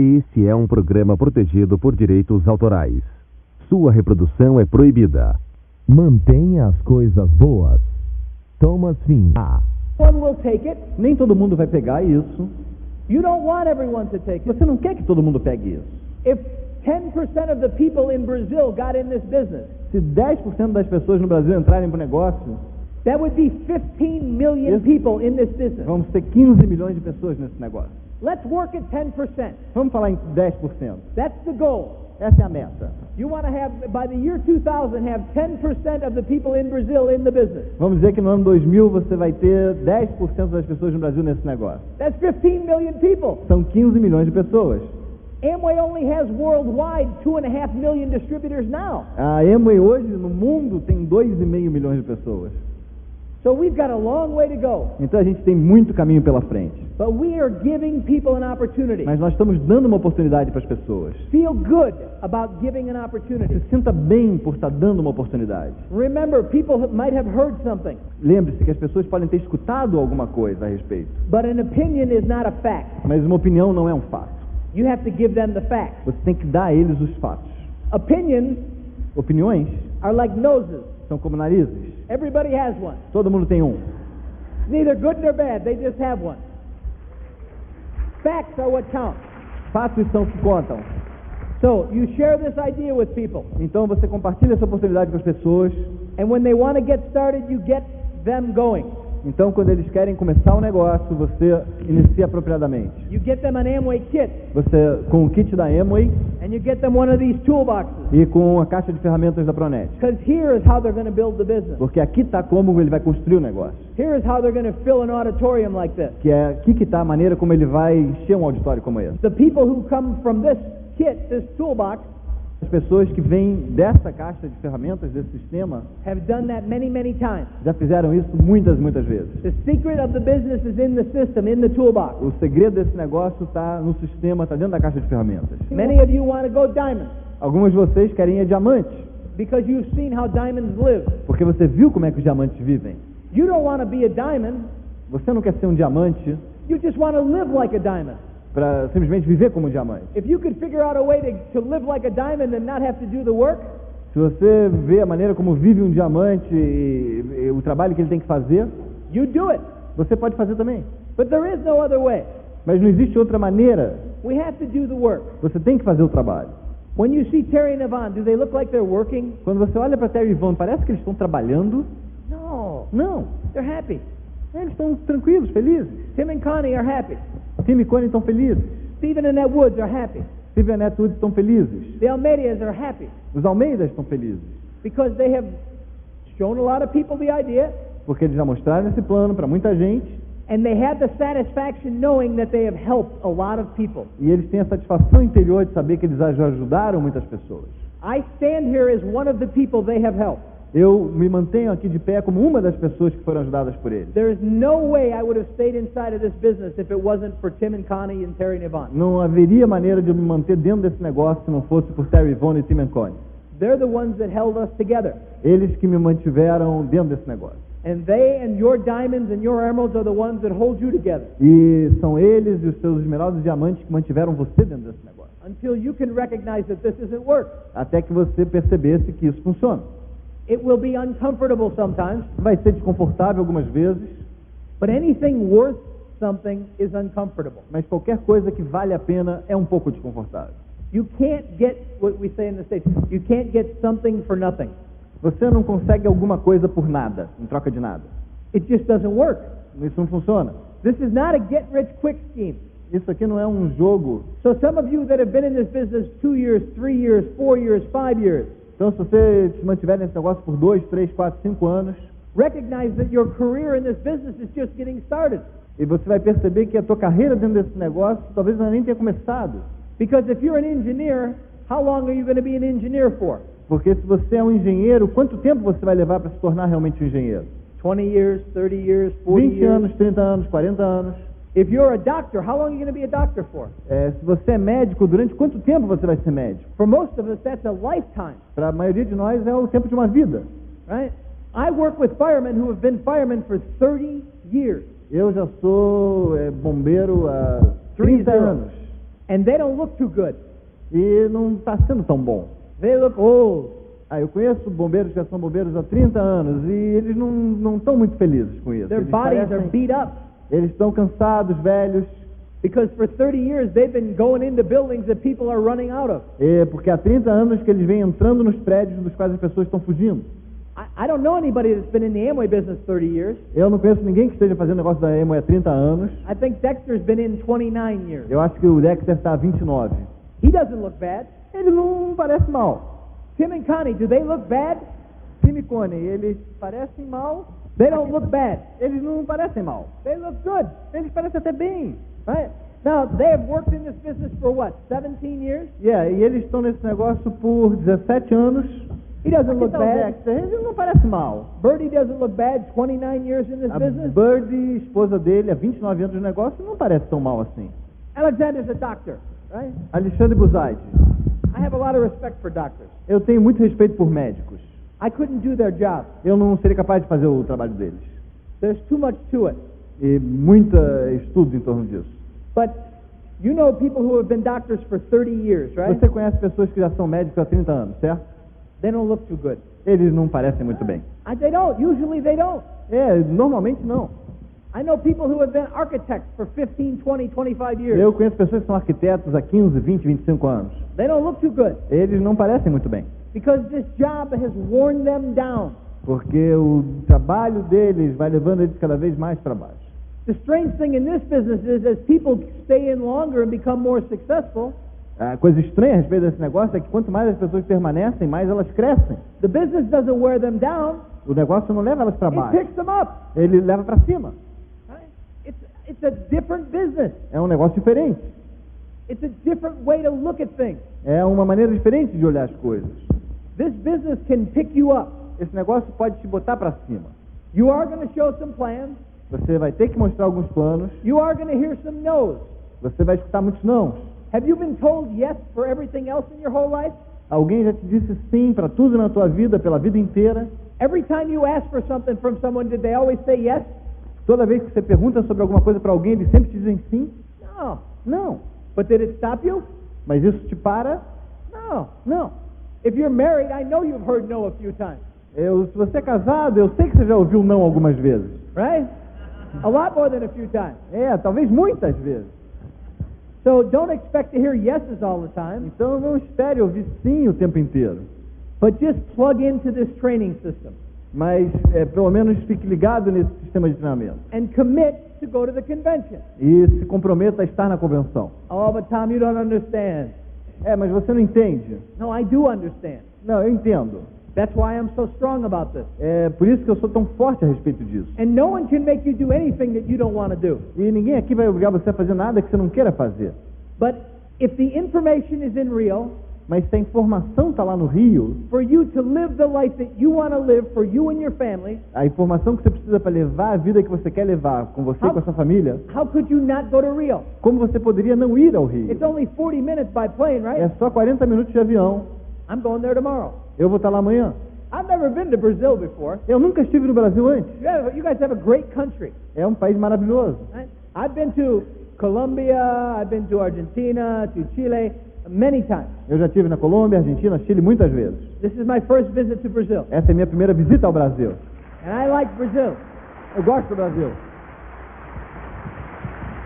Este é um programa protegido por direitos autorais. Sua reprodução é proibida. Mantenha as coisas boas. Thomas Finn. One will take it. Nem todo mundo vai pegar isso. You don't want everyone to take it. Você não quer que todo mundo pegue isso. If 10% of the people in Brazil got in this business, Se 10% das pessoas no Brasil entrarem para o negócio, that would be 15 million people in this business. vamos ter 15 milhões de pessoas nesse negócio. Let's work at 10%. Vamos falar em 10%. That's the goal. Essa é a meta. You want to have, by the year 2000, have 10% of the people in Brazil in the business. Vamos dizer que no ano 2000 você vai ter 10% das pessoas no Brasil nesse negócio. That's 15 million people. São 15 milhões de pessoas. Amway only has worldwide 2.5 million distributors now. A Amway hoje no mundo tem 2,5 milhões de pessoas. So we've got a long way to go. Então a gente tem muito caminho pela frente. But we are giving people an opportunity. Mas nós estamos dando uma oportunidade para as pessoas. Feel good about giving an opportunity. Se sinta bem por estar dando uma oportunidade. Remember, people might have heard something. Lembre-se que as pessoas podem ter escutado alguma coisa a respeito. But an opinion is not a fact. Mas uma opinião não é um fato. You have to give them the facts. Você tem que dar a eles os fatos. Opinions Opiniões are like noses. são como narizes. Everybody has one. Todo mundo tem um. It's neither good nor bad. They just have one. Facts are what count. Fatos são que contam. So you share this idea with people. Então você compartilha essa oportunidade com as pessoas. And when they want to get started, you get them going. Então quando eles querem começar o negócio, você inicia apropriadamente. You get them an Amway kit. Você com o kit da Amway And you get them one of these toolboxes. e com a caixa de ferramentas da Pronet. Because here is how they're going to build the business. Porque aqui está como ele vai construir o negócio. Here is how they're going to fill an auditorium like this. Que é aqui que está a maneira como ele vai encher um auditório como esse. The people who come from this kit, this toolbox, As pessoas que vêm dessa caixa de ferramentas, desse sistema, have done that many, many times. já fizeram isso muitas vezes. The secret of the business is in the system, in the toolbox. O segredo desse negócio está no sistema, está dentro da caixa de ferramentas. Many of you want to go diamond Alguns de vocês querem ir diamante, because you've seen how diamonds live. porque você viu como é que os diamantes vivem. You don't want to be a diamond. Você não quer ser um diamante You just want to live like a diamond. para simplesmente viver como um diamante. If you could figure out a way to live like a diamond and not have to do the work, Se você vê a maneira como vive um diamante e o trabalho que ele tem que fazer, you do it. você pode fazer também. But there is no other way. Mas não existe outra maneira. We have to do the work. Você tem que fazer o trabalho. When you see Terry and Yvonne, do they look like they're working? Quando você olha para Terry e Ivan, parece que eles estão trabalhando? No. Não. They're happy. Eles estão tranquilos, felizes. Tim and Connie are happy. Tim e Connie estão felizes. Stephen and Annette Woods are happy. Steve e Annette Woods estão felizes. The Almeidas are happy Os Almeidas estão felizes. because they have shown a lot of people the idea, Porque eles já mostraram esse plano para muita gente. and they have the satisfaction knowing that they have helped a lot of people. E eles têm a satisfação interior de saber que eles já ajudaram muitas pessoas. I stand here as one of the people they have helped. Eu me mantenho aqui de pé como uma das pessoas que foram ajudadas por eles. There is no way I would have stayed inside of this business if it wasn't for Tim and Connie and Terry and Yvonne. Não haveria maneira de eu me manter dentro desse negócio se não fosse por Terry, Yvonne e Tim e Connie. They're the ones that held us together. Eles que me mantiveram dentro desse negócio. And they and your diamonds and your emeralds are the ones that hold you together E são eles e os seus esmeraldas e diamantes que mantiveram você dentro desse negócio. until you can recognize that this isn't work. Até que você percebesse que isso funciona. It will be uncomfortable sometimes, Vai ser desconfortável algumas vezes, but anything worth something is uncomfortable. mas qualquer coisa que vale a pena é um pouco desconfortável. You can't get what we say in the States. You can't get something for nothing. Você não consegue alguma coisa por nada, em troca de nada. It just doesn't work. Isso não funciona. This is not a get rich quick scheme. Isso aqui não é um jogo. So some of you that have been in this business 2 years, 3 years, 4 years, 5 years, Então, se você se mantiver nesse negócio por 2, 3, 4, 5 anos, recognize that your career in this business is just getting started. e você vai perceber que a tua carreira dentro desse negócio talvez ainda nem tenha começado. Because if you're an engineer, how long are you going to be an engineer for? Porque se você é um engenheiro, quanto tempo você vai levar para se tornar realmente um engenheiro? 20 years, 30 years, 40 20 years? anos, 30 anos, 40 anos. If you're a doctor, how long are you going to be a doctor for? Se você é médico, durante quanto tempo você vai ser médico? For most of us, that's a lifetime, Para a maioria de nós é o tempo de uma vida. right? I work with firemen who have been firemen for 30 years. Eu já sou bombeiro há 30 30. anos. and they don't look too good. E não está sendo tão bom. They look old. Eu conheço bombeiros que já são bombeiros há 30 anos e eles não estão muito felizes com isso. Their Eles bodies are beat up eles estão cansados, velhos, because for 30 years they've been going into buildings that people are running out of. porque há 30 anos que eles vêm entrando nos prédios dos quais as pessoas estão fugindo. I don't know anybody that's been in the Amway business 30 years. Eu não conheço ninguém que esteja fazendo negócio da Amway há 30 anos. I think Dexter's been in 29 years. Eu acho que o Dexter está há 29. He doesn't look bad. Ele não parece mal. Tim and Connie, do they look bad? Tim e Connie, eles parecem mal. They don't look bad. Eles não parecem mal. They look good. Eles parecem até bem. Right? Now, they have worked in this business for what, 17 years? E eles estão nesse negócio por 17 anos. He doesn't look bad. Ele não parece mal. Birdie doesn't look bad, 29 years in this business. Birdie, esposa dele, há 29 anos no negócio, não parece tão mal assim. Alexander's a doctor, right? Alexandre Buzaide. I have a lot of respect for doctors. Eu tenho muito respeito por médicos. I couldn't do their job. Eu não seria capaz de fazer o trabalho deles. There's too much to it. E muita estudo em torno disso. But you know people who have been doctors for 30 years, right? Você conhece pessoas que já são médicos há 30 anos, certo? They don't look too good. Eles não parecem muito bem. They don't. Usually they don't. Normalmente não. I know people who have been architects for 15, 20, 25 years. Eu conheço pessoas que são arquitetos há 15, 20, 25 anos. They don't look too good. Eles não parecem muito bem. Because this job has worn them down. Porque o trabalho deles vai levando eles cada vez mais para baixo. The strange thing in this business is as people stay in longer and become more successful, A coisa estranha a respeito desse negócio é que quanto mais as pessoas permanecem, mais elas crescem. the business doesn't wear them down, O negócio não leva elas para it baixo. picks them up. Ele leva para cima. Right? It's a different business. É um negócio diferente. It's a different way to look at things. É uma maneira diferente de olhar as coisas. This business can pick you up. Esse negócio pode te botar para cima. You are going to show some plans. Você vai ter que mostrar alguns planos. You are going to hear some no's. Você vai escutar muitos não. Have you been told yes for everything else in your whole life? Alguém já te disse sim para tudo na tua vida, pela vida inteira. Every time you ask for something from someone, did they always say yes? Toda vez que você pergunta sobre alguma coisa para alguém, eles sempre te dizem sim. No. Não. But did it stop you? Mas isso te para? No. Não. If you're married, I know you've heard no a few times, Se você é casado, eu sei que você já ouviu não algumas vezes. right? A lot more than a few times. Talvez muitas vezes. So don't expect to hear yeses all the time, Então não espere ouvir sim o tempo inteiro. but just plug into this training system Mas pelo menos fique ligado nesse sistema de treinamento. and commit to go to the convention. E se comprometa a estar na convenção. Oh, but Tom, you don't understand. Mas você não entende. No, I do understand. Não, eu entendo. That's why I'm so strong about this. É por isso que eu sou tão forte a respeito disso. And no one can make you do anything that you don't want to do. E ninguém aqui vai obrigar você a fazer nada que você não queira fazer. But if the information is in real, Mas se a informação está lá no Rio, for you to live the life that you want to live for you and your family, a informação que você precisa para levar a vida que você quer levar com você e com a sua família, how could you not go to Rio? como você poderia não ir ao Rio? It's only 40 minutes by plane, right? É só 40 minutos de avião. I'm going there tomorrow. Eu vou estar lá amanhã. I've never been to Brazil before. Eu nunca estive no Brasil antes. You guys have a great country. É um país maravilhoso. Right? I've been to Colombia, I've been to Argentina, to Chile, many times. Eu já estive na Colômbia, Argentina, Chile muitas vezes. This is my first visit to Brazil. Essa é a minha primeira visita ao Brasil. And I like Brazil. Eu gosto do Brasil.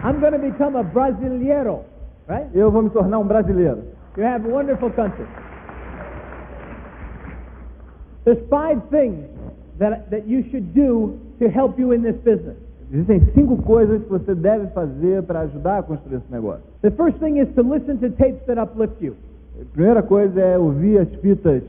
I'm going to become a brasileiro, right? Eu vou me tornar um brasileiro. You have a wonderful country. There's 5 things that you should do to help you in this business. Existem 5 coisas que você deve fazer para ajudar a construir esse negócio. The first thing is to listen to tapes that uplift you, A primeira coisa é ouvir as fitas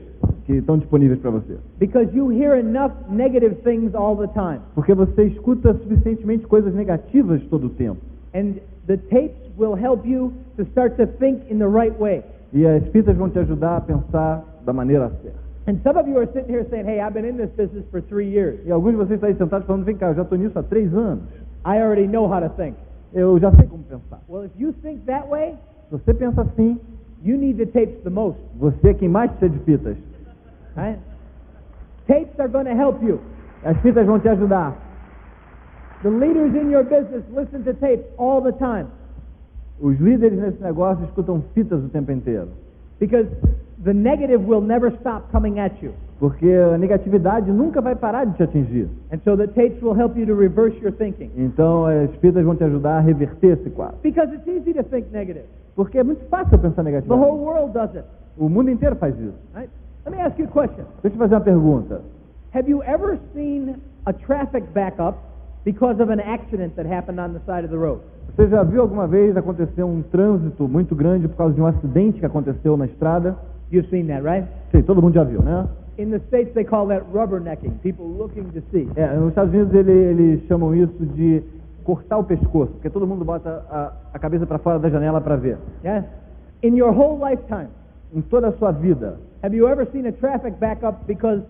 que estão disponíveis para você. because you hear enough negative things all the time. Porque você escuta suficientemente coisas negativas todo o tempo. And the tapes will help you to start to think in the right way. E as fitas vão te ajudar a pensar da maneira certa. And some of you are sitting here saying, hey, I've been in this business for 3 years. E alguns de vocês estão aí sentados falando, vem cá, eu já estou nisso há 3 anos. I already know how to think. Eu já sei como pensar. Well, if you think that way, Se você pensa assim, you need the tapes the most. você é quem mais precisa de fitas. Right? Tapes are going to help you. As fitas vão te ajudar. The leaders in your business listen to tapes all the time. Os líderes nesse negócio escutam fitas o tempo inteiro. Because the negative will never stop coming at you. Porque a negatividade nunca vai parar de te atingir. And so the tapes will help you to reverse your thinking. Então as fitas vão te ajudar a reverter esse quadro. Because it's easy to think negative. Porque é muito fácil pensar The negativamente. whole world does it. O mundo inteiro faz isso. Right? Let me ask you a question. Deixa eu te fazer uma pergunta. Have you ever seen a traffic backup because of an accident that happened on the side of the road? Você já viu alguma vez acontecer um trânsito muito grande por causa de um acidente que aconteceu na estrada? You've seen that, right? Sim, todo mundo já viu, né? In the States, they call that rubbernecking, people looking to see. Nos Estados Unidos eles chamam isso de cortar o pescoço, porque todo mundo bota a cabeça para fora da janela para ver. Yeah? In your whole lifetime, Em toda a sua vida, have you ever seen a traffic backup because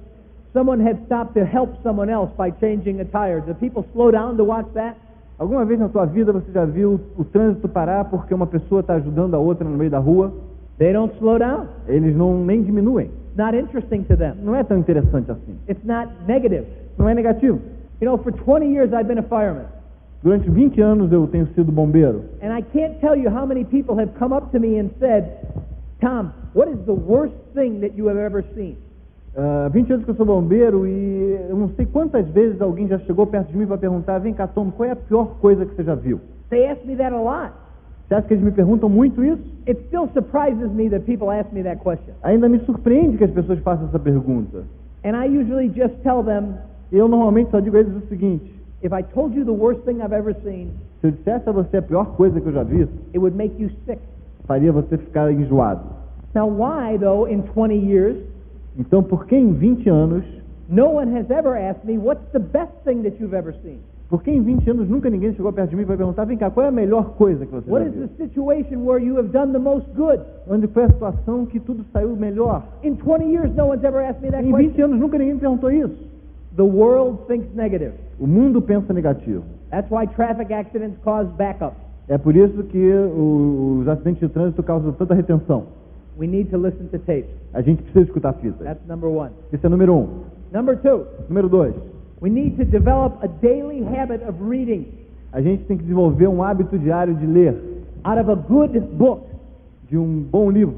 someone had stopped to help someone else by changing a tire? Do people slow down to watch that? alguma vez na sua vida você já viu o trânsito parar porque uma pessoa está ajudando a outra no meio da rua? They don't slow down. Eles nem diminuem. Not interesting to them. Não é tão interessante assim. It's not negative. Não é negativo. You know, for 20 years I've been a fireman. Durante 20 anos eu tenho sido bombeiro. And I can't tell you how many people have come up to me and said, Tom, what is the worst thing that you have ever seen? 20 anos que eu sou bombeiro e eu não sei quantas vezes alguém já chegou perto de mim para perguntar: vem cá, Tom, qual é a pior coisa que você já viu? They ask me that a lot. Você acha que eles me perguntam muito isso? It still surprises me that people ask me that question. Ainda me surpreende que as pessoas façam essa pergunta. And I usually just tell them, E eu normalmente só digo a eles o seguinte: if I told you the worst thing I've ever seen, se eu dissesse a você a pior coisa que eu já vi, it would make you sick. faria você ficar enjoado. Now why, though, in 20 years, Então, por que em 20 anos, no one has ever asked me, what's the best thing that you've ever seen? por que em 20 anos nunca ninguém chegou perto de mim para perguntar: vem cá, qual é a melhor coisa que você What já is viu? the situation where you have done the most good? Onde foi a situação que tudo saiu melhor? In 20 years, no one's ever asked me that Em 20 question. anos nunca ninguém me perguntou isso. The world thinks negative. O mundo pensa negativo. That's why traffic accidents cause backups. É por isso que os acidentes de trânsito causam tanta retenção. We need to listen to tapes. A gente precisa escutar fitas. That's number one. Esse é número 1. Number two, Número 2. we need to develop a daily habit of reading A gente tem que desenvolver um hábito diário de ler, out of a good book, de um bom livro.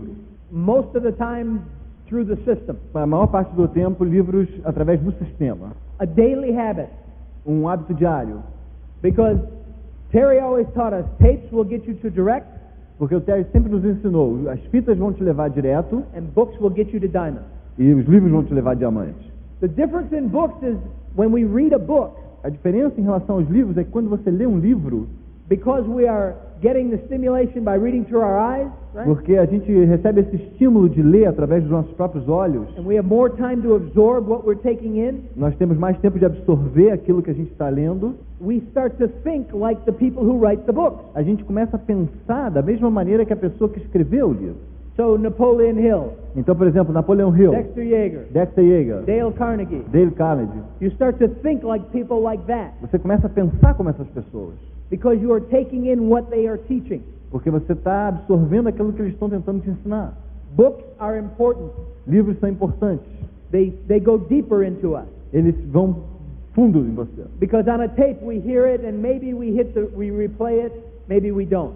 most of the time through the system. A maior parte do tempo, livros através do sistema. A daily habit. Um hábito diário. Because Terry always taught us, tapes will get you to direct, Porque o Terry sempre nos ensinou: as fitas vão te levar direto and books will get you to diamond. e os livros vão te levar diamante. The difference in books is when we read a book, A diferença em relação aos livros é que quando você lê um livro, because we are getting the stimulation by reading through our eyes, right? porque a gente recebe esse estímulo de ler através dos nossos próprios olhos, And we have more time to absorb what we're taking in, nós temos mais tempo de absorver aquilo que a gente está lendo, we start to think like the people who write the books. a gente começa a pensar da mesma maneira que a pessoa que escreveu o livro. So Napoleon Hill, Então, por exemplo, Napoleão Hill, Dexter Yeager, Dexter Yeager, Dale Carnegie, Dale Carnegie, you start to think like people like that você começa a pensar como essas pessoas, because you are taking in what they are teaching. porque você está absorvendo aquilo que eles estão tentando te ensinar. Books are important. Livros são importantes, They go deeper into us. eles vão fundo em você. Because on a tape we hear it and maybe we replay it, maybe we don't.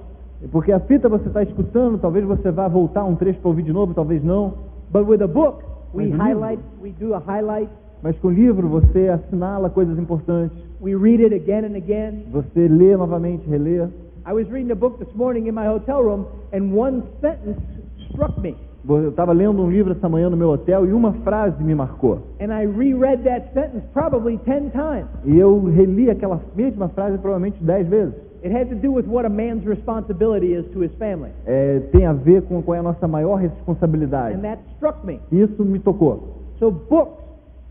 Porque a fita você está escutando, talvez você vá voltar um trecho para ouvir de novo, talvez não. But with a book, we Mas highlight, we do a highlight, Mas com o livro você assinala coisas importantes, we read it again and again. você lê novamente, relê. I was reading a book this morning in my hotel room and one sentence struck me. Eu estava lendo um livro essa manhã no meu hotel e uma frase me marcou. And I reread that sentence probably 10 times. E eu reli aquela mesma frase provavelmente 10 vezes. It had to do with what a man's responsibility is to his family. Tem a ver com qual é a nossa maior responsabilidade. And that struck me. Isso me tocou. So books,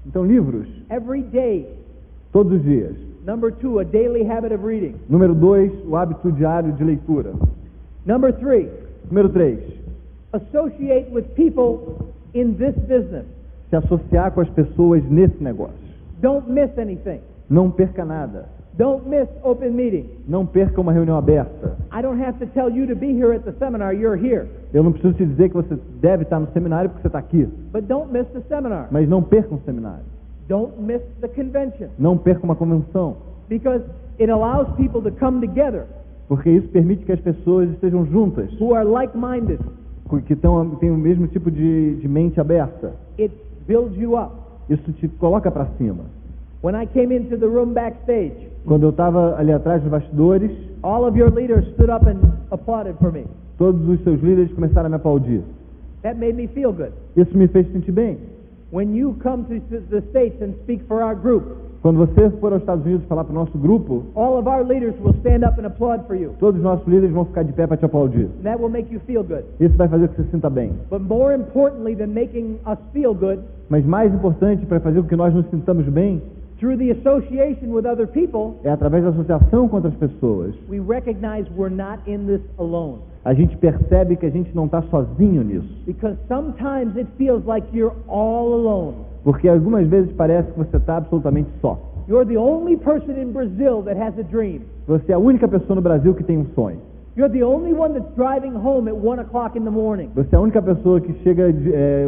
Então, livros, every day. todos os dias. Number 2, a daily habit of reading. Número 2, o hábito diário de leitura. Number 3, Número 3, associate with people in this business. se associar com as pessoas nesse negócio. Don't miss anything. Não perca nada. Don't miss open meeting. Não perca uma reunião aberta. I don't have to tell you to be here at the seminar, you're here. Eu não preciso te dizer que você deve estar no seminário porque você está aqui. But don't miss the seminar. Mas não perca um seminário. Don't miss the convention. Não perca uma convenção. Because it allows people to come together porque isso permite que as pessoas estejam juntas, who are like-minded. que têm o mesmo tipo de mente aberta. It builds you up. Isso te coloca para cima. When I came into the room backstage, Quando eu estava ali atrás dos bastidores, all of your leaders stood up and applauded for me. todos os seus líderes começaram a me aplaudir. That made me feel good. Isso me fez sentir bem. When you come to the States and speak for our group, Quando você for aos Estados Unidos falar para o nosso grupo, all of our leaders will stand up and applaud for you. todos os nossos líderes vão ficar de pé para te aplaudir. And that will make you feel good. Isso vai fazer com que você se sinta bem. But more importantly than making us feel good, Mas mais importante para fazer com que nós nos sintamos bem, through the association with other people, é através da associação com outras pessoas. we recognize we're not in this alone. A gente percebe que a gente não está sozinho nisso. Because sometimes it feels like you're all alone. Porque algumas vezes parece que você está absolutamente só. You're the only person in Brazil that has a dream. Você é a única pessoa no Brasil que tem um sonho. You're the only one that's driving home at 1 o'clock in the morning Você é a única pessoa que chega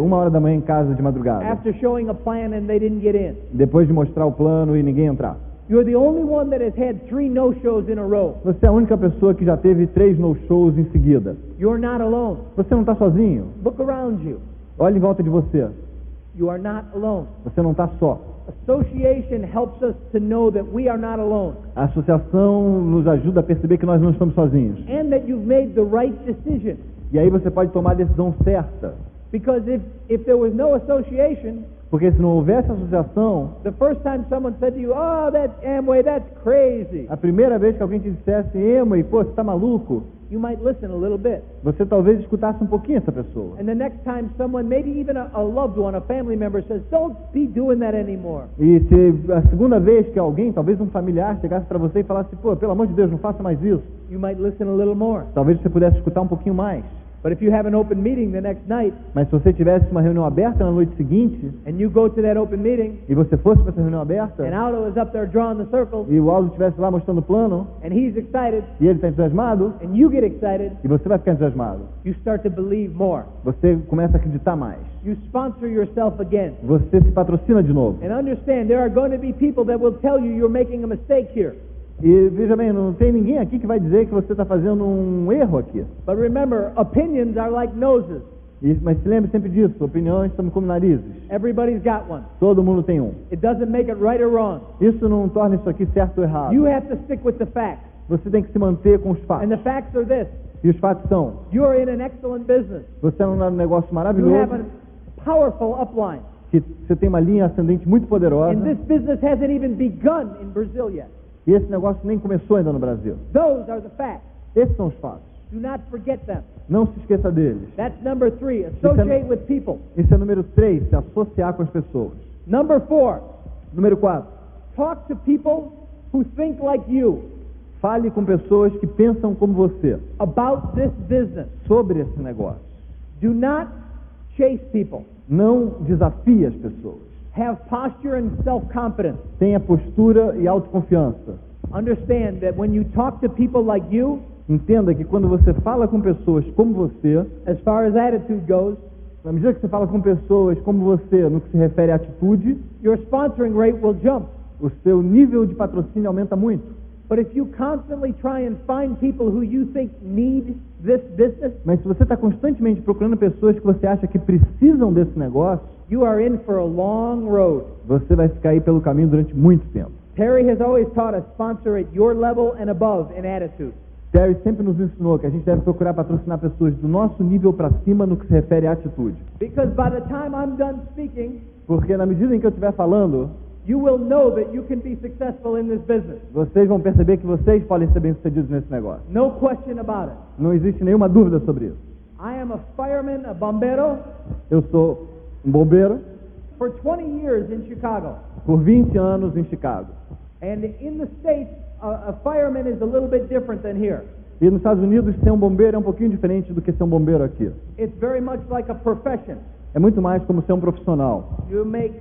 1 hora da manhã em casa de madrugada, after showing a plan and they didn't get in. depois de mostrar o plano e ninguém entrar. You're the only one that has had 3 no-shows in a row. Você é a única pessoa que já teve 3 no-shows em seguida. You're not alone. Você não está sozinho. Look around you. Olhe em volta de você. You are not alone. Você não está só. Association helps us to know that we are not alone A associação nos ajuda a perceber que nós não estamos sozinhos. and that you've made the right decision. E aí você pode tomar a decisão certa. Because if there was no association, Porque se não houvesse associação, the first time someone said to you, "Oh, that's Amway, that's crazy," a primeira vez que alguém te dissesse, Emma, pô, você está maluco? you might listen a little bit. Você talvez escutasse um pouquinho essa pessoa. And the next time someone, maybe even a loved one, a family member says, "Don't be doing that anymore," E se a segunda vez que alguém, talvez um familiar, chegasse para você e falasse, pô, pelo amor de Deus, não faça mais isso, you might listen a little more. talvez você pudesse escutar um pouquinho mais. But if you have an open meeting the next night Mas se você tivesse uma reunião aberta na noite seguinte, and you go to that open meeting e você fosse para essa reunião aberta, and Aldo is up there drawing the circles e o Aldo estivesse lá mostrando o plano, and he's excited e ele está entusiasmado, and you get excited, e você vai ficar entusiasmado. you start to believe more. Você começa a acreditar mais. You sponsor yourself again. Você se patrocina de novo. And understand, there are going to be people that will tell you you're making a mistake here. E veja bem, não tem ninguém aqui que vai dizer que você está fazendo um erro aqui. But remember, opinions are like noses. Mas se lembre sempre disso, opiniões são como narizes. Everybody's got one. Todo mundo tem um. It doesn't make it right or wrong. Isso não torna isso aqui certo ou errado. You have to stick with the facts. Você tem que se manter com os fatos. And the facts are this. E os fatos são, You're in an excellent business. você é um negócio You maravilhoso, have a powerful upline. que você tem uma linha ascendente muito poderosa, And this business hasn't even begun in Brazil yet. e esse negócio nem começou ainda no Brasil. Those are the facts. Esses são os fatos. Do not forget them. Não se esqueça deles. That's number 3. Associate with people. Esse é o número 3, se associar com as pessoas. Number 4. Número 4, Talk to people who think like you fale com pessoas que pensam como você about this business. sobre esse negócio. Do not chase people. Não desafie as pessoas. Have posture and self-confidence. Tenha postura e autoconfiança. Understand that when you talk to people like you, Entenda que quando você fala com pessoas como você, as far as attitude goes, na medida que você fala com pessoas como você no que se refere à atitude, your sponsoring rate will jump. o seu nível de patrocínio aumenta muito. But if you constantly try and find people who you think need this business, Mas se você está constantemente procurando pessoas que você acha que precisam desse negócio, you are in for a long road. você vai ficar aí pelo caminho durante muito tempo. Terry has always taught us sponsor at your level and above in attitude. Terry sempre nos ensinou que a gente deve procurar patrocinar pessoas do nosso nível para cima no que se refere à atitude. Because by the time I'm done speaking, Porque na medida em que eu estiver falando, you will know that you can be successful in this business. vocês vão perceber que vocês podem ser bem-sucedidos nesse negócio. No question about it. Não existe nenhuma dúvida sobre isso. I am a fireman, a bombero, Eu sou um bombeiro for 20 years in Chicago. por 20 anos em Chicago. And in the States, a fireman is a little bit different than here. E nos Estados Unidos, ser um bombeiro é um pouquinho diferente do que ser um bombeiro aqui. It's very much like a profession. É muito mais como ser um profissional. You make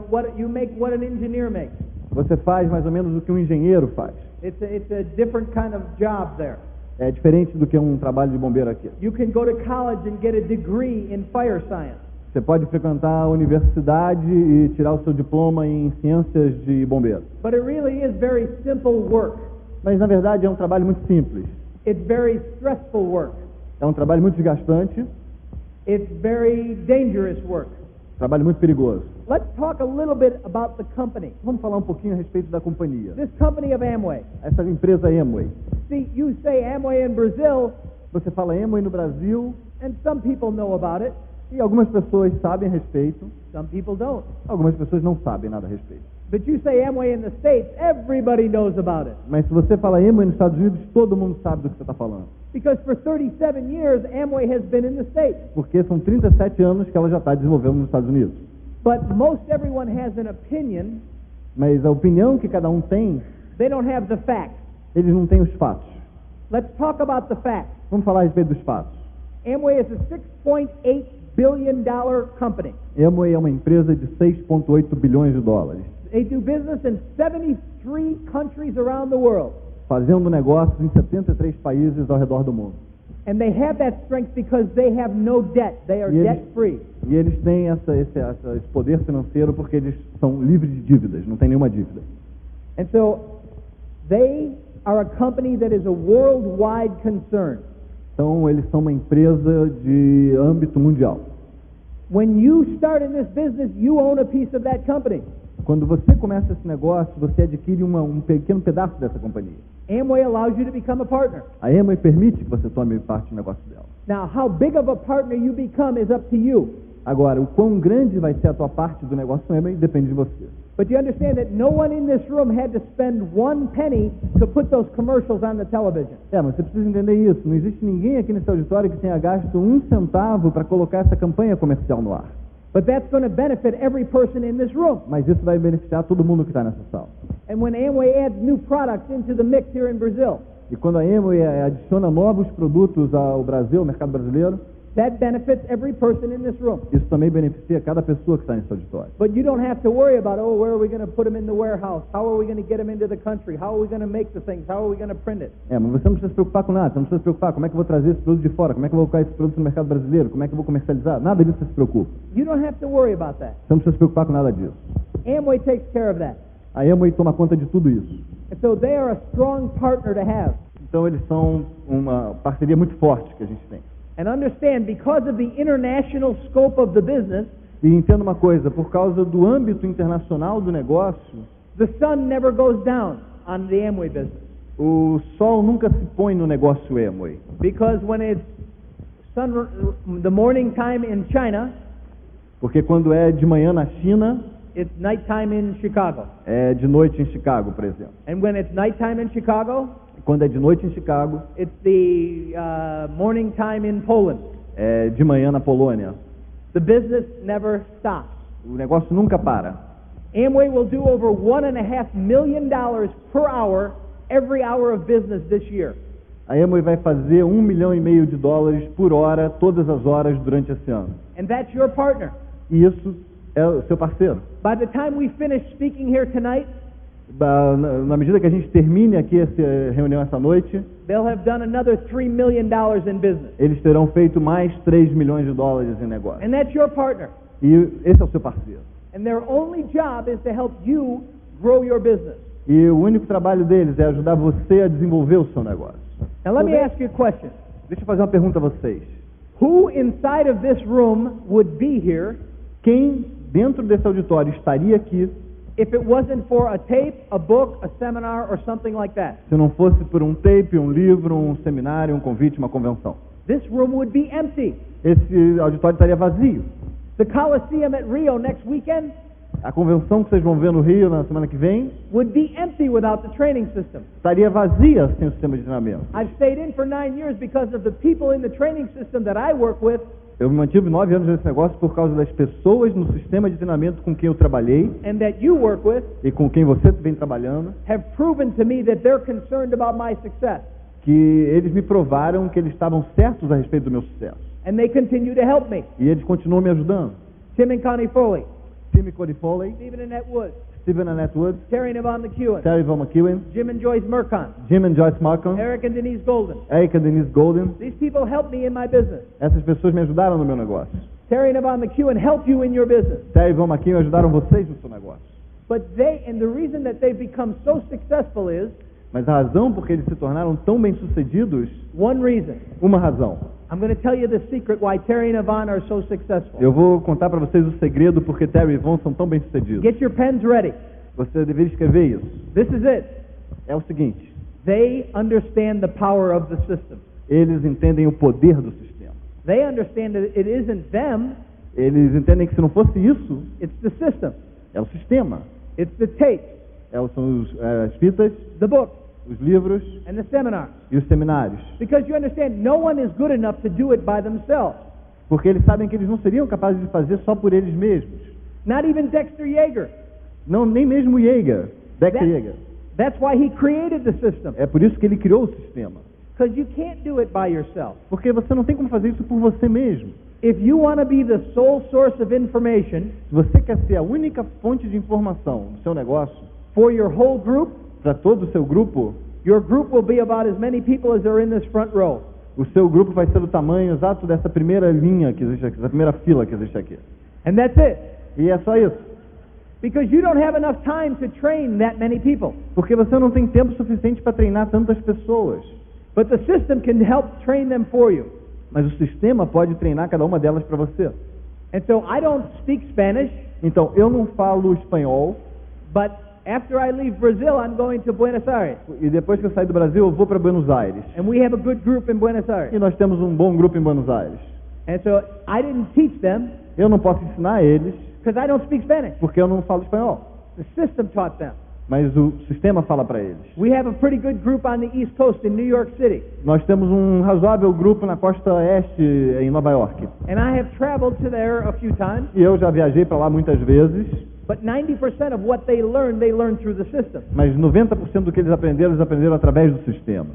what an engineer makes. Você faz mais ou menos o que um engenheiro faz. It's a different kind of job there. É diferente do que um trabalho de bombeiro aqui. You can go to college and get a degree in fire science. Você pode frequentar a universidade e tirar o seu diploma em ciências de bombeiro. But it really is very simple work. Mas na verdade é um trabalho muito simples. It's very stressful work. É um trabalho muito desgastante, It's very dangerous work. trabalho muito perigoso. Let's talk a little bit about the company. Vamos falar um pouquinho a respeito da companhia. This company of Amway. Essa empresa Amway. See, you say Amway in Brazil, Você fala Amway no Brasil and some people know about it, e algumas pessoas sabem a respeito, some people don't. algumas pessoas não sabem nada a respeito. But you say Amway in the States, everybody knows about it. Mas se você fala Amway nos Estados Unidos, todo mundo sabe do que você está falando. Because for 37 years, Amway has been in the States. Porque são 37 anos que ela já está desenvolvendo nos Estados Unidos. But most everyone has an opinion. Mas a opinião que cada um tem, They don't have the facts. eles não têm os fatos. Let's talk about the facts. Vamos falar a respeito dos fatos. Amway is a $6.8 billion company. Amway é uma empresa de 6,8 bilhões de dólares, They do business in 73 countries around the world. fazendo negócios em 73 países ao redor do mundo. And they have that strength because they have no debt. They are E eles- debt-free. E eles têm esse poder financeiro porque eles são livres de dívidas, não tem nenhuma dívida. And so they are a company that is a worldwide concern. Então eles são uma empresa de âmbito mundial. When you start in this business, you own a piece of that company. Quando você começa esse negócio, você adquire um pequeno pedaço dessa companhia. Amway allows you to become a partner. A Amway permite que você tome parte do negócio dela. Now, how big of a partner you become is up to you. Agora, o quão grande vai ser a tua parte do negócio Amway depende de você. But you understand that no one in this room had to spend one penny to put those commercials on the television. Mas você precisa entender isso. Não existe ninguém aqui nesse auditório que tenha gasto um centavo para colocar essa campanha comercial no ar. But that's going to benefit every person in this room. Mas isso vai beneficiar todo mundo que está nessa sala. And when Amway adds new products into the mix here in Brazil, E quando a Amway adiciona novos produtos ao Brasil, ao mercado brasileiro, that benefits every person in this room. isso também beneficia cada pessoa que está nesse auditório. But you don't have to worry about, oh, where are we going to put them in the warehouse? How are we going to get them into the country? How are we going to make the things? How are we going to print it? Mas você não precisa se preocupar com nada. Você não precisa se preocupar como é que eu vou trazer esse produto de fora, como é que eu vou colocar esse produto no mercado brasileiro, como é que eu vou comercializar. Nada disso você se preocupa. You don't have to worry about that. Você não precisa se preocupar com nada disso. Amway takes care of that. A Amway toma conta de tudo isso. And so they are a strong partner to have. Então eles são uma parceria muito forte que a gente tem. And understand, because of the international scope of the business, E entenda uma coisa, por causa do âmbito internacional do negócio, the sun never goes down on the Amway business. o sol nunca se põe no negócio Amway. Because when it's the morning time in China, Porque quando é de manhã na China, it's nighttime in Chicago. é de noite em Chicago, por exemplo. And when it's nighttime in Chicago, Quando é de noite em Chicago, it's the morning time in Poland. é de manhã na Polônia. The business never stops. O negócio nunca para. Amway will do over $1.5 million per hour every hour of business this year. A Amway vai fazer $1,5 milhão por hora, todas as horas durante esse ano. And that's your partner. E isso é o seu parceiro. By the time we finish speaking here tonight, Na medida que a gente termine aqui essa reunião essa noite, they'll have done another $3 million in business. eles terão feito mais $3 milhões em negócio. And that's your partner. E esse é o seu parceiro. And their only job is to help you grow your business. E o único trabalho deles é ajudar você a desenvolver o seu negócio. Now let me ask you a question. Deixa eu fazer uma pergunta a vocês. Who inside of this room would be here Quem dentro desse auditório estaria aqui if it wasn't for a tape, a book, a seminar, or something like that? se não fosse por um tape, um livro, um seminário, um convite, uma convenção? This room would be empty. Esse auditório estaria vazio. The Coliseum at Rio next weekend A convenção que vocês vão ver no Rio na semana que vem would be empty without the training system. estaria vazia sem o sistema de treinamento. I've stayed in for 9 years because of the people in the training system that I work with Eu me mantive 9 anos nesse negócio por causa das pessoas no sistema de treinamento com quem eu trabalhei and that you work with e com quem você vem trabalhando, have proven to me that they're concerned about my success. que eles me provaram que eles estavam certos a respeito do meu sucesso. And they continue to help me. E eles continuam me ajudando. Tim and Connie Foley, Tim e Cody Foley, Stephen and Annette Woods, Stephen and Annette Woods, Terry and Yvonne McEwen, Terry Von McEwen, Jim and Joyce Mercon, Jim and Joyce Markham, Eric and Denise Golden. Eric e Denise Golden. These people help me in my business. Essas pessoas me ajudaram no meu negócio. Terry and Yvonne McEwen help you in your business. Terry e Von McEwen ajudaram vocês no seu negócio. But and the reason that they've become so successful is Mas a razão por que eles se tornaram tão bem-sucedidos, one reason. uma razão. I'm going to tell you the secret why Terry and Yvonne are so successful. Eu vou contar para vocês o segredo porque Terry e Yvonne são tão bem-sucedidos. Get your pens ready. Você deveria escrever isso. This is it. É o seguinte, They understand the power of the system. eles entendem o poder do sistema. They understand that it isn't them, Eles entendem que se não fosse isso, it's the system. é o sistema. It's the tapes, São as fitas, the books, os livros and the seminars. e os seminários. Because you understand, no one is good enough to do it by themselves. Porque eles sabem que eles não seriam capazes de fazer só por eles mesmos. Not even Dexter Yeager. Não, nem mesmo Yeager, Dexter Yeager. That's why he created the system. É por isso que ele criou o sistema. Because you can't do it by yourself. Porque você não tem como fazer isso por você mesmo. If you want to be the sole source of information Se você quer ser a única fonte de informação do seu negócio, for your whole group, para todo o seu grupo, your group will be about as many people as are in this front row. o seu grupo vai ser do tamanho exato dessa primeira linha que existe aqui, dessa primeira fila que existe aqui. And that's it. E é só isso. Because you don't have enough time to train that many people. Porque você não tem tempo suficiente para treinar tantas pessoas. But the system can help train them for you. Mas o sistema pode treinar cada uma delas para você. And so I don't speak Spanish, Então, eu não falo espanhol, but after I leave Brazil, I'm going to Buenos Aires. e depois que eu sair do Brasil, eu vou para Buenos Aires. And we have a good group in Buenos E Aires. nós temos um bom grupo em Buenos Aires. And so I didn't teach them Eu não posso ensinar eles, because I don't speak Spanish. porque eu não falo espanhol. The system taught them. Mas o sistema fala para eles. We have a pretty good group on the East Coast in New York City. Nós temos um razoável grupo na costa oeste, em Nova York. And I have traveled to there a few times. E eu já viajei para lá muitas vezes, But 90% of what they learn through the system. mas 90% do que eles aprenderam através do sistema.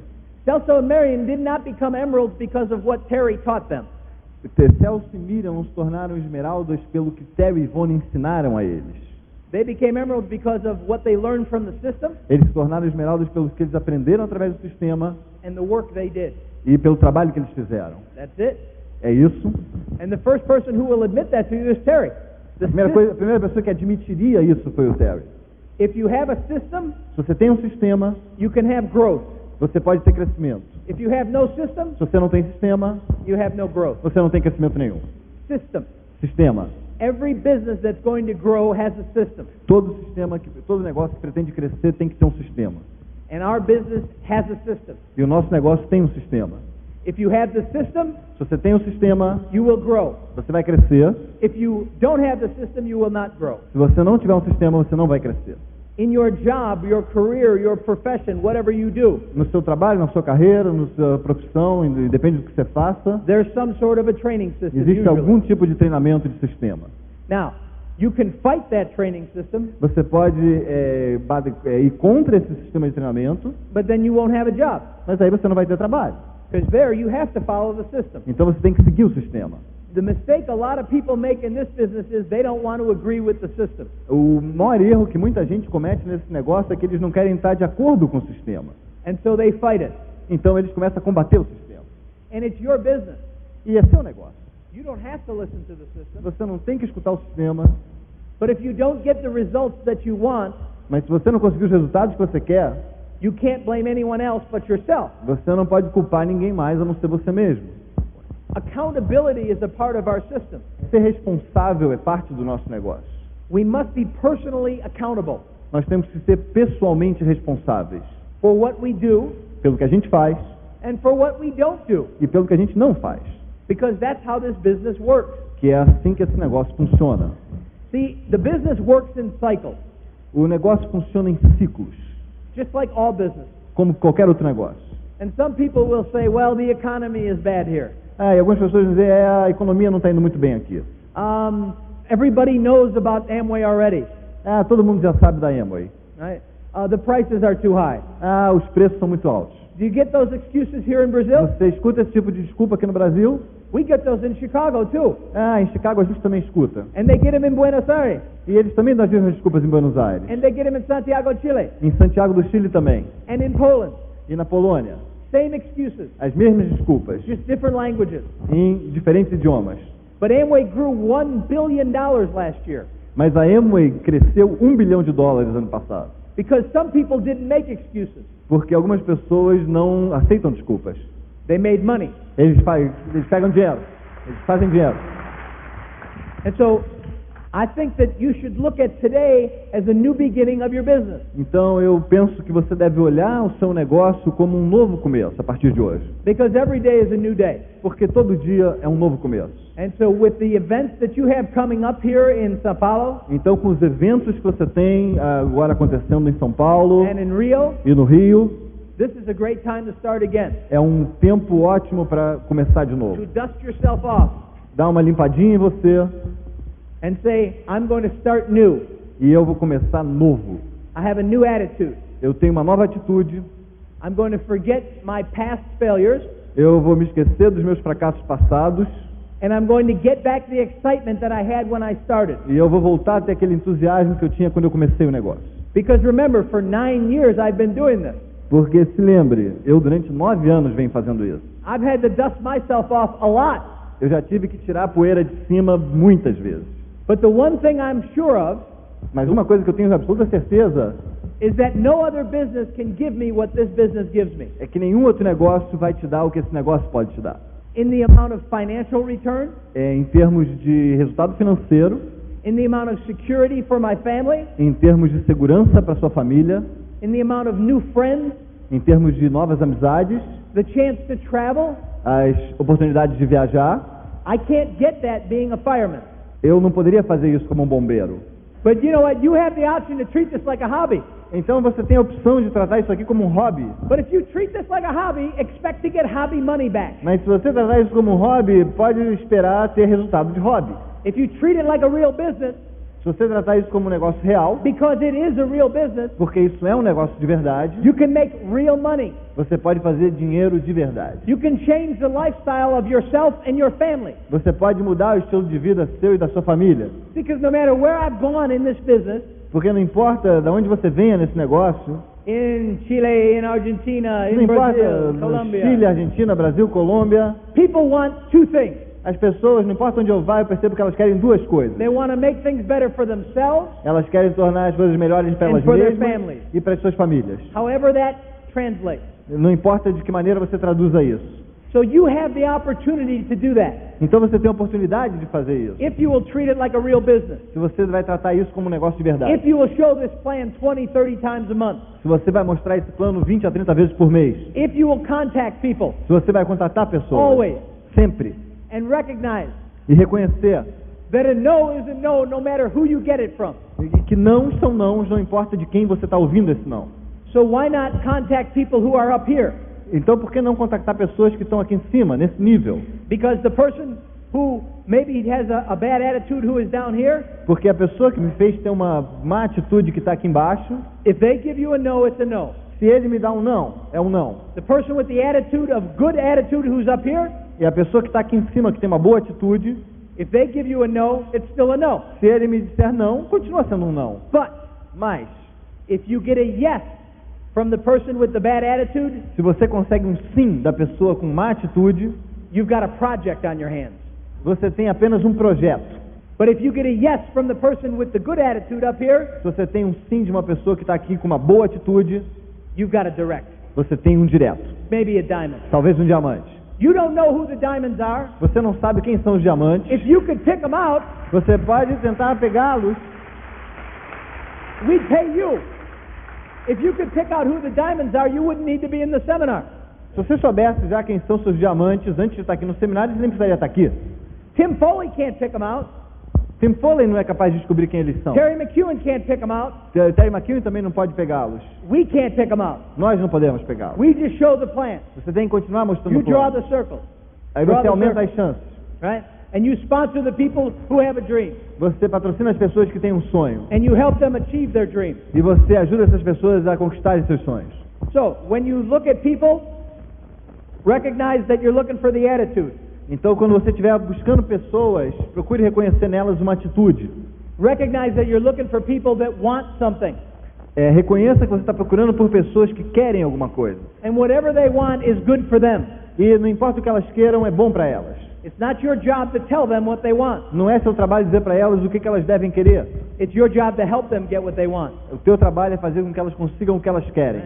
Celso and Marion did not become emeralds because of what Terry taught them. Celso e Miriam não se tornaram esmeraldas pelo que Terry e Ivone ensinaram a eles. They became emeralds because of what they learned from the system Eles se tornaram esmeraldas pelo que eles aprenderam através do sistema and the work they did. e pelo trabalho que eles fizeram. That's it. É isso. And the first person who will admit that to you is Terry. The A primeira pessoa que admitiria isso foi o Terry. If you have a system, Se você tem um sistema, you can have growth. você pode ter crescimento. If you have no system, Se você não tem sistema, you have no growth. você não tem crescimento nenhum. System. Sistema. Every business that's going to grow has a system. Todo negócio que pretende crescer tem que ter um sistema. And our business has a system. E o nosso negócio tem um sistema. If you have the system, Se você tem um sistema, you will grow. você vai crescer. If you don't have the system, you will not grow. Se você não tiver um sistema, você não vai crescer. In your job, your career, your profession, whatever you do, No seu trabalho, na sua carreira, na sua profissão, depende do que você faça, there's some sort of a training system. existe Usually. algum tipo de treinamento de sistema. Now, you can fight that training system, Você pode ir contra esse sistema de treinamento, but then you won't have a job. mas aí você não vai ter trabalho. Because there you have to follow the system. Então você tem que seguir o sistema. The mistake a lot of people make in this business is they don't want to agree with the system. O maior erro que muita gente comete nesse negócio é que eles não querem estar de acordo com o sistema. And so they fight it. Então eles começam a combater o sistema. And it's your business. E é seu negócio. You don't have to listen to the system. Você não tem que escutar o sistema, But if you don't get the results that you want, mas se você não conseguir os resultados que você quer, you can't blame anyone else but yourself. você não pode culpar ninguém mais a não ser você mesmo. Accountability is a part of our system. Ser responsável é parte do nosso negócio. We must be personally accountable Nós temos que ser pessoalmente responsáveis for what we do pelo que a gente faz and for what we don't do, e pelo que a gente não faz. because that's how this business works. Que é assim que esse negócio funciona. See, the business works in cycles, O negócio funciona em ciclos, just like all business. como qualquer outro negócio. And some people will say, well, the economy is bad here. E algumas pessoas dizem, a economia não está indo muito bem aqui. Everybody knows about Amway already, Todo mundo já sabe da Amway. right? The prices are too high. Os preços são muito altos. Do you get those excuses here in Brazil? Você escuta esse tipo de desculpa aqui no Brasil? We get those in Chicago too. Em Chicago a gente também escuta. And they get them in Buenos Aires. E eles também dão as mesmas desculpas em Buenos Aires. And they get them in Santiago, Chile. Em Santiago do Chile também. And in Poland. E na Polônia. Same excuses, As mesmas desculpas. just different languages. Em diferentes idiomas. But Amway grew $1 billion last year. Mas a Amway cresceu $1 bilhão ano passado. Because some people didn't make excuses. Porque algumas pessoas não aceitam desculpas. They made money. Eles pegam dinheiro. Eles fazem dinheiro. And so, I think that you should look at today as a new beginning of your business. Então eu penso que você deve olhar o seu negócio como um novo começo a partir de hoje. Because every day is a new day. Porque todo dia é um novo começo. And so with the events that you have coming up here in São Paulo, Então com os eventos que você tem agora acontecendo em São Paulo and in Rio, e no Rio, this is a great time to start again. é um tempo ótimo para começar de novo. To dust yourself off Dá uma limpadinha em você and say, I'm going to start new. e eu vou começar novo. I have a new attitude. Eu tenho uma nova atitude. I'm going to forget my past failures, Eu vou me esquecer dos meus fracassos passados and I'm going to get back the excitement that I had when I started. e eu vou voltar a ter aquele entusiasmo que eu tinha quando eu comecei o negócio. Because remember, for 9 years I've been doing this. Porque se lembre, eu durante 9 anos venho fazendo isso. I've had to dust myself off a lot. Eu já tive que tirar a poeira de cima muitas vezes. But the one thing I'm sure of Mas uma coisa que eu tenho absoluta certeza is that no other business can give me what this business gives me. é que nenhum outro negócio vai te dar o que esse negócio pode te dar. In the amount of financial return, Em termos de resultado financeiro, in the amount of security for my family, em termos de segurança para sua família, in the amount of new friends, em termos de novas amizades, the chance to travel. as oportunidades de viajar. I can't get that being a fireman. Eu não poderia fazer isso como um bombeiro. But you know what? You have the option to treat this like a hobby. Então você tem a opção de tratar isso aqui como um hobby. But if you treat this like a hobby, expect to get hobby money back. Mas se você tratar isso como um hobby, pode esperar ter resultado de hobby. If you treat it like a real business, Se você tratar isso como um negócio real, because it is a real business, porque isso é um negócio de verdade, you can make real money. você pode fazer dinheiro de verdade. You can change the lifestyle of yourself and your family. Você pode mudar o estilo de vida seu e da sua família. Because no matter where I've gone in this business, Porque não importa de onde você venha nesse negócio, in Chile, in Argentina, não in importa Brazil, no Colombia, Chile, Argentina, Brasil, Colômbia, people want two things. as pessoas, não importa onde eu vá, eu percebo que elas querem duas coisas. They want to make things better for themselves, Elas querem tornar as coisas melhores para And elas for their mesmas families. e para as suas famílias. however that translates. Não importa de que maneira você traduza isso. So you have the opportunity to do that Então você tem a oportunidade de fazer isso. if you will treat it like a real business. Se você vai tratar isso como um negócio de verdade. If you will show this plan 20, 30 times a month. Se você vai mostrar esse plano 20 a 30 vezes por mês. If you will contact people Se você vai contatar pessoas. always Sempre. and recognize E reconhecer that a no is a no, no matter who you get it from. que não são nãos, não importa de quem você está ouvindo esse não. So why not contact people who are up here? Então por que não contactar pessoas que estão aqui em cima, nesse nível? Because the person who maybe has a bad attitude who is down here, Porque a pessoa que me fez ter uma má atitude que está aqui embaixo, if they give you a no, it's a no. se ele me dá um não, é um não. The person with the attitude of good attitude who's up here, E a pessoa que está aqui em cima, que tem uma boa atitude, if they give you a no, it's still a no. se ele me disser não, continua sendo um não. But Mas, if you get a yes from the person with the bad attitude, se você consegue um sim da pessoa com má atitude, you've got a project on your hands. você tem apenas um projeto. But if you get a yes from the person with the good attitude up here, Se você tem um sim de uma pessoa que está aqui com uma boa atitude, you've got a direct, você tem um direto. maybe a diamond. Talvez um diamante. You don't know who the diamonds are. Você não sabe quem são os diamantes. If you could pick them out, Você pode tentar pegá-los. we'd pay you. If you could pick out who the diamonds are, you wouldn't need to be in the seminar. Se você soubesse já quem são seus diamantes antes de estar aqui no seminário, você nem precisaria estar aqui. Tim Foley can't pick them out. Tim Foley não é capaz de descobrir quem eles são. Terry McEwen can't pick them out. Terry McEwen também não pode pegá-los. We can't pick them out. Nós não podemos pegá-los. We just show the plan. Você tem que continuar mostrando You o draw plano. the circle, Aí draw você the aumenta circle. as chances. right? And you sponsor the people who have a dream. Você patrocina as pessoas que têm um sonho. And you help them achieve their dream. E você ajuda essas pessoas a conquistarem seus sonhos. So, when you look at people, recognize that you're looking for the attitude. Então, quando você estiver buscando pessoas, procure reconhecer nelas uma atitude. Recognize that you're looking for people that want something. Reconheça que você está procurando por pessoas que querem alguma coisa. And whatever they want is good for them. E não importa o que elas queiram, é bom para elas. It's not your job to tell them what they want. Não é seu trabalho dizer para elas o que elas devem querer. It's your job to help them get what they want. O teu trabalho é fazer com que elas consigam o que elas querem.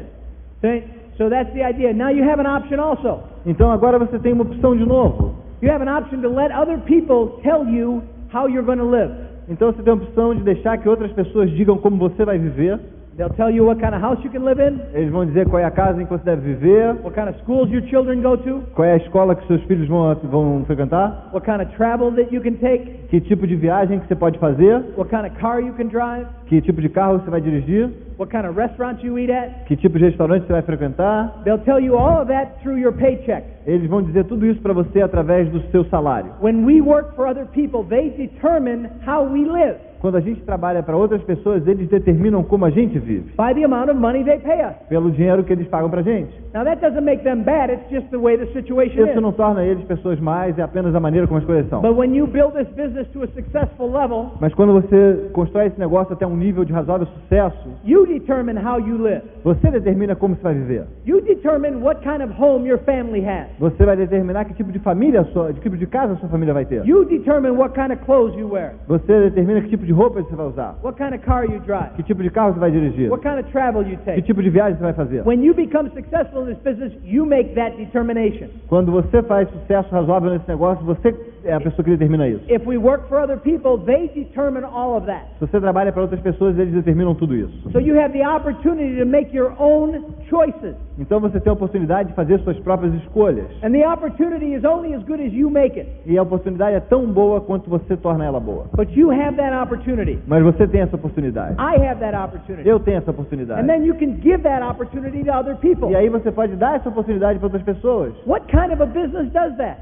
So that's the idea. Now you have an option also. Então agora você tem uma opção de novo. You have an option to let other people tell you how you're going to live. Então você tem a opção de deixar que outras pessoas digam como você vai viver. They'll tell you what kind of house you can live in, Eles vão dizer qual é a casa em que você deve viver, what kind of schools your children go to, qual é a escola que seus filhos vão frequentar, what kind of travel that you can take, que tipo de viagem que você pode fazer, what kind of car you can drive, que tipo de carro você vai dirigir, what kind of restaurant you eat at. que tipo de restaurante você vai frequentar. They'll tell you all of that through your paycheck. Eles vão dizer tudo isso para você através do seu salário. When we work for other people, they determine how we live Quando a gente trabalha para outras pessoas, eles determinam como a gente vive, by the amount of money they pay us. pelo dinheiro que eles pagam para a gente. Now that doesn't make them bad, it's just the way the situation Isso is. não torna eles pessoas más, é apenas a maneira como as coisas são. But when you build this business to a successful level, Mas quando você constrói esse negócio até um nível de razoável sucesso, you determine how you live. você determina como você vai viver. You determine what kind of home your family has. Você vai determinar que tipo de família, que tipo de casa a sua família vai ter. You determine what kind of clothes you wear, Você determina que tipo de roupa você vai usar, what kind of car you drive, que tipo de carro você vai dirigir, what kind of travel you que take. tipo de viagem você vai fazer. When you become successful in this business, you make that determination. Quando você faz sucesso razoável nesse negócio, você é a pessoa que determina isso. If we work for other people, they determine all of that. Se você trabalha para outras pessoas, eles determinam tudo isso. So you have the opportunity to make your own choices. Então você tem a oportunidade de fazer suas próprias escolhas. And the opportunity is only as good as you make it. E a oportunidade é tão boa quanto você torna ela boa. But you have that opportunity. Mas você tem essa oportunidade. I have that opportunity. Eu tenho essa oportunidade. And then you can give that opportunity to other people. E aí você pode dar essa oportunidade para outras pessoas. What kind of a business does that?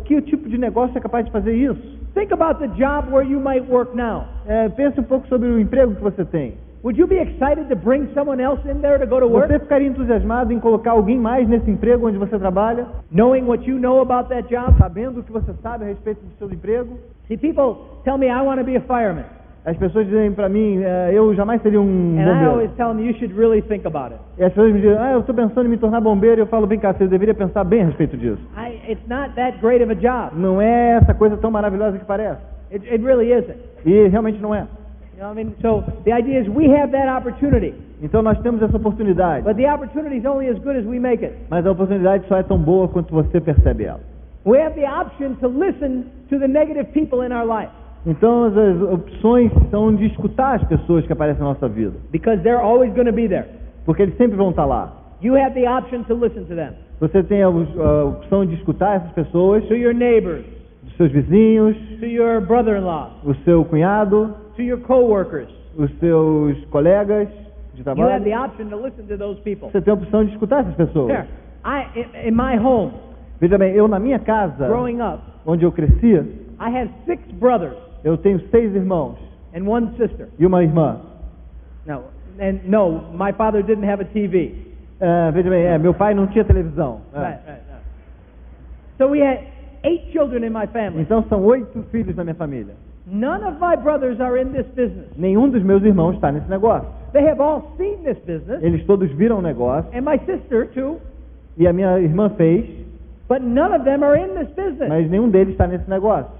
Que tipo de negócio é capaz de fazer isso? Think about the job where you might work now. Pense um pouco sobre o emprego que você tem. Would you be excited to bring someone else in there to go to work? Você ficaria entusiasmado em colocar alguém mais nesse emprego onde você trabalha? Knowing what you know about that job? Sabendo o que você sabe a respeito do seu emprego? See, people tell me I want to be a fireman. As pessoas dizem para mim, eu jamais seria um And I bombeiro. always tell them you should really think about it. E as pessoas me dizem, eu estou pensando em me tornar bombeiro. E eu falo, vem cá, você deveria pensar bem a respeito disso. It's not that great of a job. Não é essa coisa tão maravilhosa que parece. It really isn't. E realmente não é. You know what I mean? So the idea is we have that opportunity. Então nós temos essa oportunidade. But the opportunity is only as good as we make it. Mas a oportunidade só é tão boa quanto você percebe ela. We have the option to listen to the negative people in our life. Então as opções são de escutar as pessoas que aparecem na nossa vida. Because they're always going to be there. Porque eles sempre vão estar lá. You have the option to listen to them. Você tem a opção de escutar essas pessoas, To your neighbors, dos seus vizinhos, to your brother-in-law, o seu cunhado, to your co-workers. os seus colegas de You have the trabalho. option to listen to those people. Você tem a opção de escutar essas pessoas. Here, in my home, Veja bem, eu na minha casa, growing up, onde eu crescia, I had 6 brothers eu tenho 6 irmãos and 1 sister. e uma irmã. No, my father didn't have a TV. Veja bem, meu pai não tinha televisão. Right. So we had 8 children in my family. Então são 8 filhos na minha família. None of my brothers are in this business. Nenhum dos meus irmãos está nesse negócio. They have all seen this business, Eles todos viram o negócio and my sister too, e a minha irmã fez, but none of them are in this business. mas nenhum deles está nesse negócio.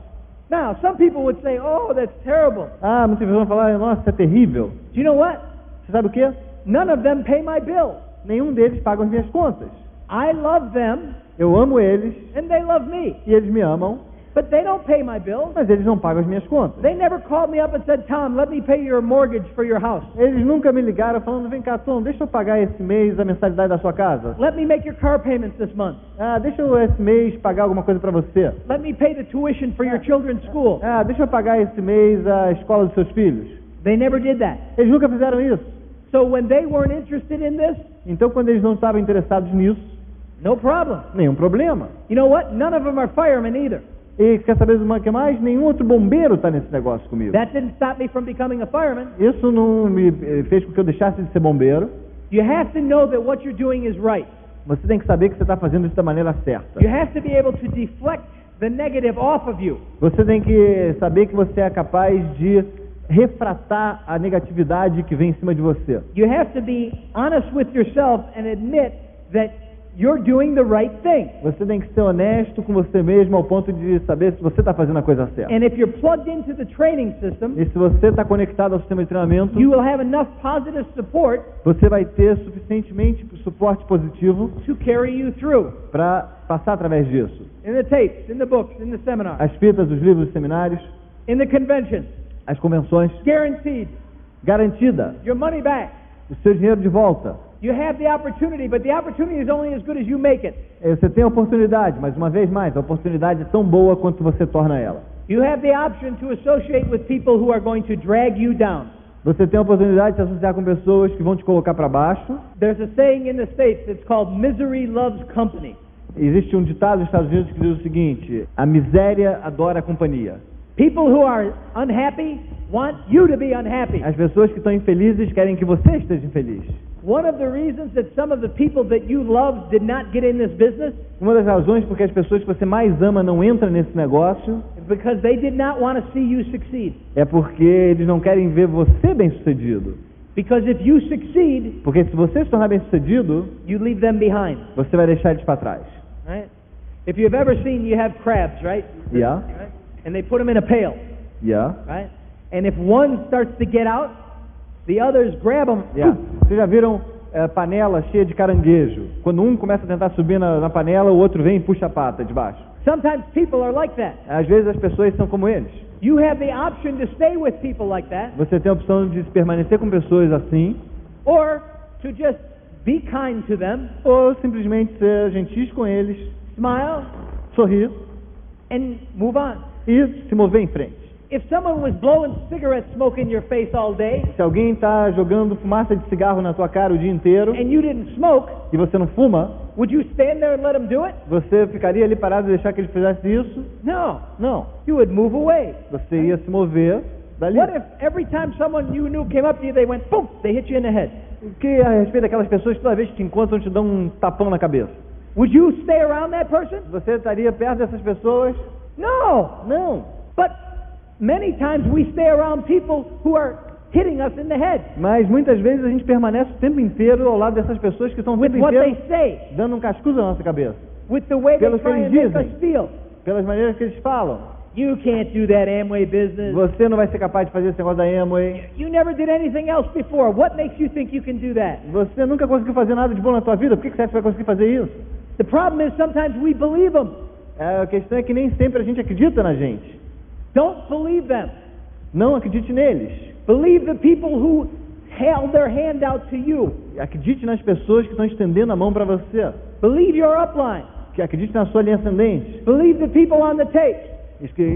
Now, some people would say, oh, that's terrible. Muitas pessoas vão falar, nossa, isso é terrível. Do you know what? Você sabe o quê? None of them pay my bills. Nenhum deles paga as minhas contas. I love them, Eu amo eles and they love me, e eles me amam, but they don't pay my bills. mas eles não pagam as minhas contas. They never called me up and said, Tom, let me pay your mortgage for your house. Eles nunca me ligaram falando, vem cá, Tom, deixa eu pagar esse mês a mensalidade da sua casa. Let me make your car payments this month. Deixa eu esse mês pagar alguma coisa para você. Let me pay the tuition for your children's school. Deixa eu pagar esse mês a escola dos seus filhos. They never did that. Eles nunca fizeram isso. So when they weren't interested in this, Então quando eles não estavam interessados nisso, no problem. nenhum problema. You know what? None of them are firemen either. E quer saber o que mais? Nenhum outro bombeiro está nesse negócio comigo. That didn't stop me from becoming a fireman. Isso não me fez com que eu deixasse de ser bombeiro. You have to know that what you're doing is right. Você tem que saber que você está fazendo isso da maneira certa. You have to be able to deflect the negative off of you. Você tem que saber que você é capaz de refratar a negatividade que vem em cima de você. You have to be honest with yourself and admit that you're doing the right thing. Você tem que ser honesto com você mesmo ao ponto de saber se você está fazendo a coisa certa. And if you're plugged into the training system, E se você está conectado ao sistema de treinamento, you will have enough positive support você vai ter suficientemente suporte positivo to carry you through. para passar através disso. In the tapes, in the books, in the seminars, As fitas, os livros, os seminários, in the conventions, as convenções, guaranteed, garantida, your money back. o seu dinheiro de volta. You have the opportunity, but the opportunity is only as good as you make it. Você tem a oportunidade, mas uma vez mais, a oportunidade é tão boa quanto você torna ela. You have the option to associate with people who are going to drag you down. Você tem a oportunidade de se associar com pessoas que vão te colocar para baixo. There's a saying in the States, it's called misery loves company. Existe um ditado nos Estados Unidos que diz o seguinte: a miséria adora a companhia. People who are unhappy want you to be unhappy. As pessoas que estão infelizes querem que você esteja infeliz. One of the reasons that some of the people that you love did not get in this business Uma das razões porque as pessoas que você mais ama não entram nesse negócio is because they did not want to see you succeed. é porque eles não querem ver você bem-sucedido. Because if you succeed, Porque se você se tornar bem-sucedido, you leave them behind. você vai deixar eles para trás. Right? If you've ever seen, you have crabs, right? Yeah, Right? And they put them in a pail, yeah, right? And if one starts to get out, the others grab them. yeah. Vocês já viram panela cheia de caranguejo? Quando um começa a tentar subir na panela, o outro vem e puxa a pata de baixo. Sometimes people are like that. Às vezes as pessoas são como eles. You have the option to stay with people like that, Você tem a opção de permanecer com pessoas assim, or to just be kind to them, ou simplesmente ser gentis com eles, smile, sorrir and move on. e se mover em frente. If someone was blowing cigarette smoke in your face all day Se alguém está jogando fumaça de cigarro na tua cara o dia inteiro and you didn't smoke, e você não fuma, would you stand there and let them do it? você ficaria ali parado e deixar que ele fizesse isso? No. Não. You would move away. Você ia se mover dali. What if every time someone you knew came up to you, they went, boom, they hit you in the head? O que a respeito daquelas pessoas que toda vez que te encontram te dão um tapão na cabeça? Would you stay around that person? Você estaria perto dessas pessoas? No. Não. But many times we stay around people who are hitting us in the head Mas muitas vezes a gente permanece o tempo inteiro ao lado dessas pessoas que estão o with tempo what they inteiro say, dando um cascudo na nossa cabeça. with the way they Pelo que try eles and make dizem. us feel. Pelas maneiras que eles falam. You can't do that Amway business. Você não vai ser capaz de fazer esse negócio da Amway. You never did anything else before. What makes you think you can do that? Você nunca conseguiu fazer nada de bom na tua vida. Por que você acha que vai conseguir fazer isso? The problem is sometimes we believe them. A questão é que nem sempre a gente acredita na gente. Don't believe them. Não acredite neles. Believe the people who held their hand out to you. Acredite nas pessoas que estão estendendo a mão para você. Believe your upline. Que acredite na sua linha ascendente. Believe the people on the tapes.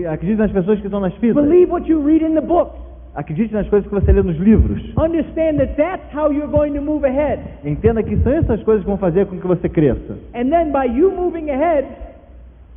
Acredite nas pessoas que estão nas fitas. Believe what you read in the books. Acredite nas coisas que você lê nos livros. Understand that that's how you're going to move ahead. Entenda que são essas coisas que vão fazer com que você cresça. And then by you moving ahead,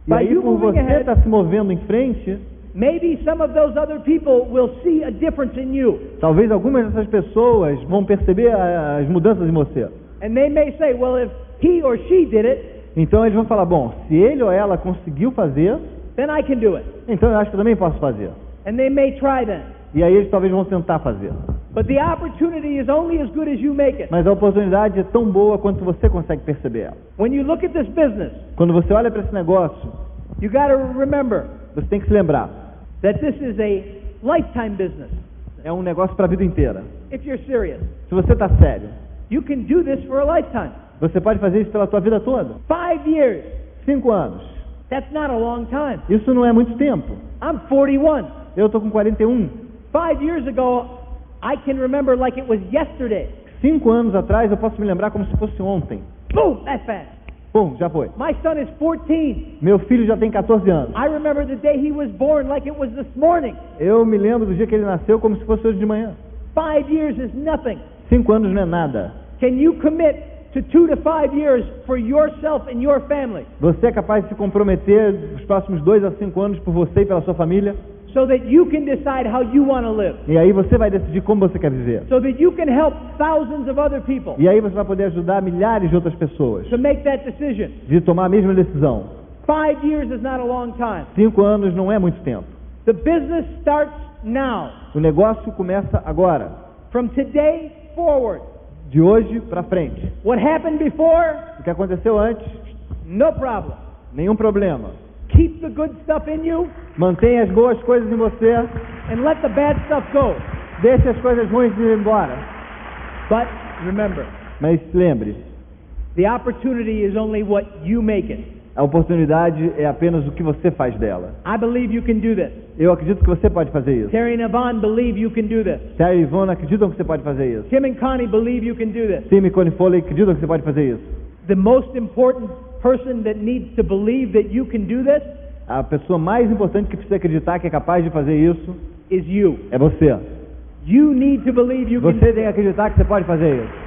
E aí, por você estar se movendo em frente, maybe some of those other people will see a difference in you. talvez algumas dessas pessoas vão perceber as mudanças em você. And they may say, well, if he or she did it, Então eles vão falar, bom, se ele ou ela conseguiu fazer, then I can do it. então eu acho que eu também posso fazer. And they may try then. E aí eles talvez vão tentar fazer. But the opportunity is only as good as you make it. Mas a oportunidade é tão boa quanto você consegue perceber ela. When you look at this business, Quando você olha para esse negócio, you got to remember você tem que se lembrar, that this is a lifetime business. é um negócio para a vida inteira. If you're serious, Se você está sério, you can do this for a lifetime. você pode fazer isso pela tua vida toda. 5 years, 5 anos. that's not a long time. Isso não é muito tempo. I'm 41. Eu estou com 41. 5 years ago, I can remember like it was yesterday. 5 anos atrás eu posso me lembrar como se fosse ontem. Boom, that fast. Pum, já foi. My son is 14. Meu filho já tem 14 anos. I remember the day he was born like it was this morning. Eu me lembro do dia que ele nasceu como se fosse hoje de manhã. 5 years is nothing. 5 anos não é nada. Can you commit to 2 to 5 years for yourself and your family Você é capaz de se comprometer nos próximos 2 a 5 anos por você e pela sua família? so that you can decide how you want to live, E aí você vai decidir como você quer viver. so that you can help thousands of other people E aí você vai poder ajudar milhares de outras pessoas to make that decision. de tomar a mesma decisão. 5 years is not a long time. 5 anos não é muito tempo. The business starts now. O negócio começa agora. From today forward, de hoje para frente. What happened before, O que aconteceu antes, no problem. nenhum problema. Keep the good stuff in you Mantenha as boas coisas em você, and let the bad stuff go. deixe as coisas ruins ir embora. But remember, Mas lembre, the opportunity is only what you make it. a oportunidade é apenas o que você faz dela. I believe you can do this. Eu acredito que você pode fazer isso. Terry and Yvonne believe you can do this. Terry e Ivona acreditam que você pode fazer isso. Tim and Connie believe you can do this. Tim e Connie Foley acreditam que você pode fazer isso. The most important person that needs to believe that you can do this A pessoa mais importante que precisa acreditar que é capaz de fazer isso is you. é você. You need to believe you can do Você tem que this. acreditar que você pode fazer isso.